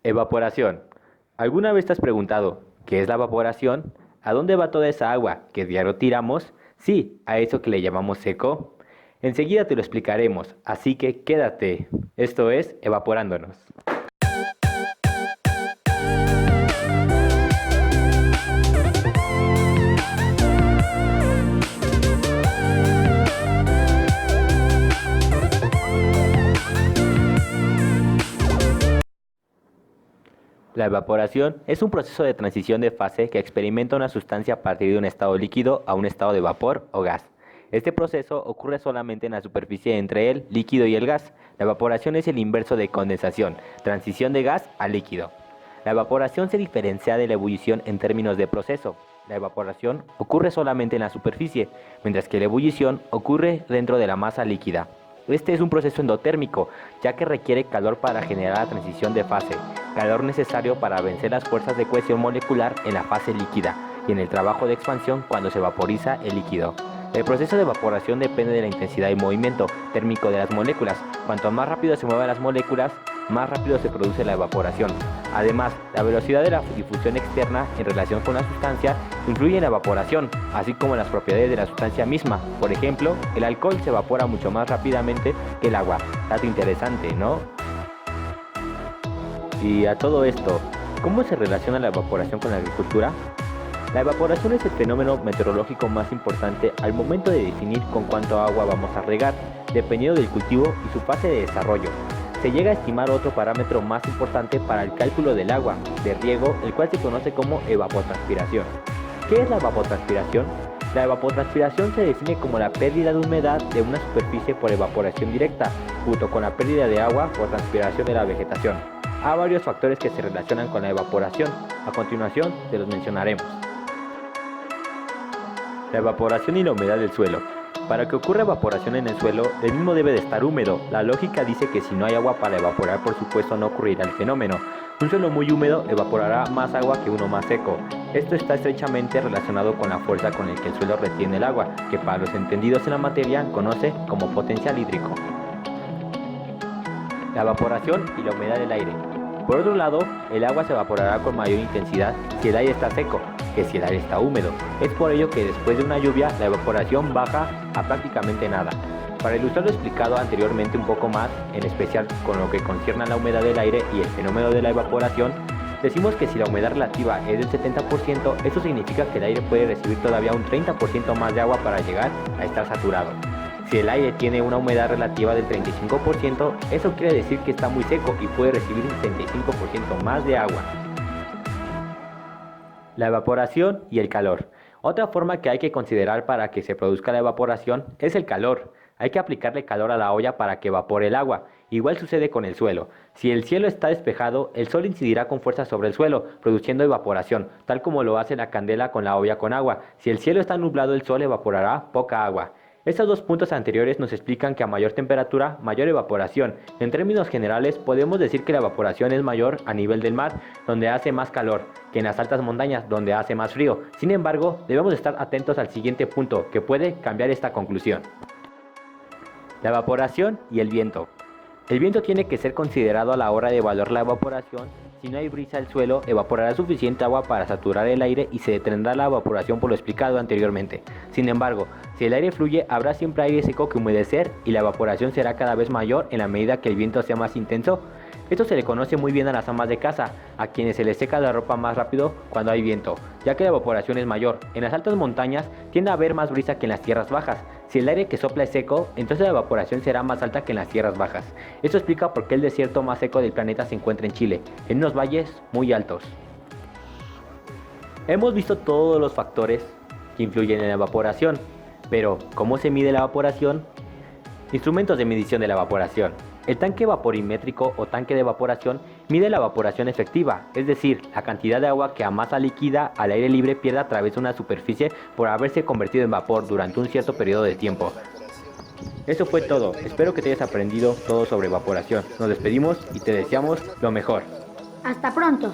Evaporación. ¿Alguna vez te has preguntado qué es la evaporación? ¿A dónde va toda esa agua que diario tiramos? Sí, a eso que le llamamos seco. Enseguida te lo explicaremos, así que quédate. Esto es Evaporándonos. La evaporación es un proceso de transición de fase que experimenta una sustancia a partir de un estado líquido a un estado de vapor o gas. Este proceso ocurre solamente en la superficie entre el líquido y el gas. La evaporación es el inverso de condensación, transición de gas a líquido. La evaporación se diferencia de la ebullición en términos de proceso. La evaporación ocurre solamente en la superficie, mientras que la ebullición ocurre dentro de la masa líquida. Este es un proceso endotérmico, ya que requiere calor para generar la transición de fase, calor necesario para vencer las fuerzas de cohesión molecular en la fase líquida y en el trabajo de expansión cuando se vaporiza el líquido. El proceso de evaporación depende de la intensidad y movimiento térmico de las moléculas. Cuanto más rápido se mueven las moléculas, más rápido se produce la evaporación. Además, la velocidad de la difusión externa en relación con la sustancia influye en la evaporación, así como en las propiedades de la sustancia misma. Por ejemplo, el alcohol se evapora mucho más rápidamente que el agua. Dato interesante, ¿no? Y a todo esto, ¿cómo se relaciona la evaporación con la agricultura? La evaporación es el fenómeno meteorológico más importante al momento de definir con cuánto agua vamos a regar, dependiendo del cultivo y su fase de desarrollo. Se llega a estimar otro parámetro más importante para el cálculo del agua de riego, el cual se conoce como evapotranspiración. ¿Qué es la evapotranspiración? La evapotranspiración se define como la pérdida de humedad de una superficie por evaporación directa, junto con la pérdida de agua por transpiración de la vegetación. Hay varios factores que se relacionan con la evaporación. A continuación, te los mencionaremos. La evaporación y la humedad del suelo. Para que ocurra evaporación en el suelo, el mismo debe de estar húmedo. La lógica dice que si no hay agua para evaporar, por supuesto no ocurrirá el fenómeno. Un suelo muy húmedo evaporará más agua que uno más seco. Esto está estrechamente relacionado con la fuerza con la que el suelo retiene el agua, que para los entendidos en la materia conoce como potencial hídrico. La evaporación y la humedad del aire. Por otro lado, el agua se evaporará con mayor intensidad si el aire está seco que si el aire está húmedo. Es por ello que después de una lluvia la evaporación baja a prácticamente nada. Para ilustrar lo explicado anteriormente un poco más, en especial con lo que concierne a la humedad del aire y el fenómeno de la evaporación, decimos que si la humedad relativa es del 70%, eso significa que el aire puede recibir todavía un 30% más de agua para llegar a estar saturado. Si el aire tiene una humedad relativa del 35%, eso quiere decir que está muy seco y puede recibir un 35% más de agua. La evaporación y el calor. Otra forma que hay que considerar para que se produzca la evaporación es el calor. Hay que aplicarle calor a la olla para que evapore el agua. Igual sucede con el suelo. Si el cielo está despejado, el sol incidirá con fuerza sobre el suelo, produciendo evaporación, tal como lo hace la candela con la olla con agua. Si el cielo está nublado, el sol evaporará poca agua. Estos dos puntos anteriores nos explican que a mayor temperatura, mayor evaporación. En términos generales, podemos decir que la evaporación es mayor a nivel del mar, donde hace más calor, que en las altas montañas, donde hace más frío. Sin embargo, debemos estar atentos al siguiente punto, que puede cambiar esta conclusión. La evaporación y el viento. El viento tiene que ser considerado a la hora de evaluar la evaporación. Si no hay brisa, el suelo evaporará suficiente agua para saturar el aire y se detendrá la evaporación por lo explicado anteriormente. Sin embargo, si el aire fluye, habrá siempre aire seco que humedecer y la evaporación será cada vez mayor en la medida que el viento sea más intenso. Esto se le conoce muy bien a las amas de casa, a quienes se les seca la ropa más rápido cuando hay viento, ya que la evaporación es mayor. En las altas montañas tiende a haber más brisa que en las tierras bajas. Si el aire que sopla es seco, entonces la evaporación será más alta que en las tierras bajas. Esto explica por qué el desierto más seco del planeta se encuentra en Chile, en unos valles muy altos. Hemos visto todos los factores que influyen en la evaporación, pero ¿cómo se mide la evaporación? Instrumentos de medición de la evaporación. El tanque vaporimétrico o tanque de evaporación mide la evaporación efectiva, es decir, la cantidad de agua que a masa líquida al aire libre pierde a través de una superficie por haberse convertido en vapor durante un cierto periodo de tiempo. Eso fue todo, espero que te hayas aprendido todo sobre evaporación. Nos despedimos y te deseamos lo mejor. Hasta pronto.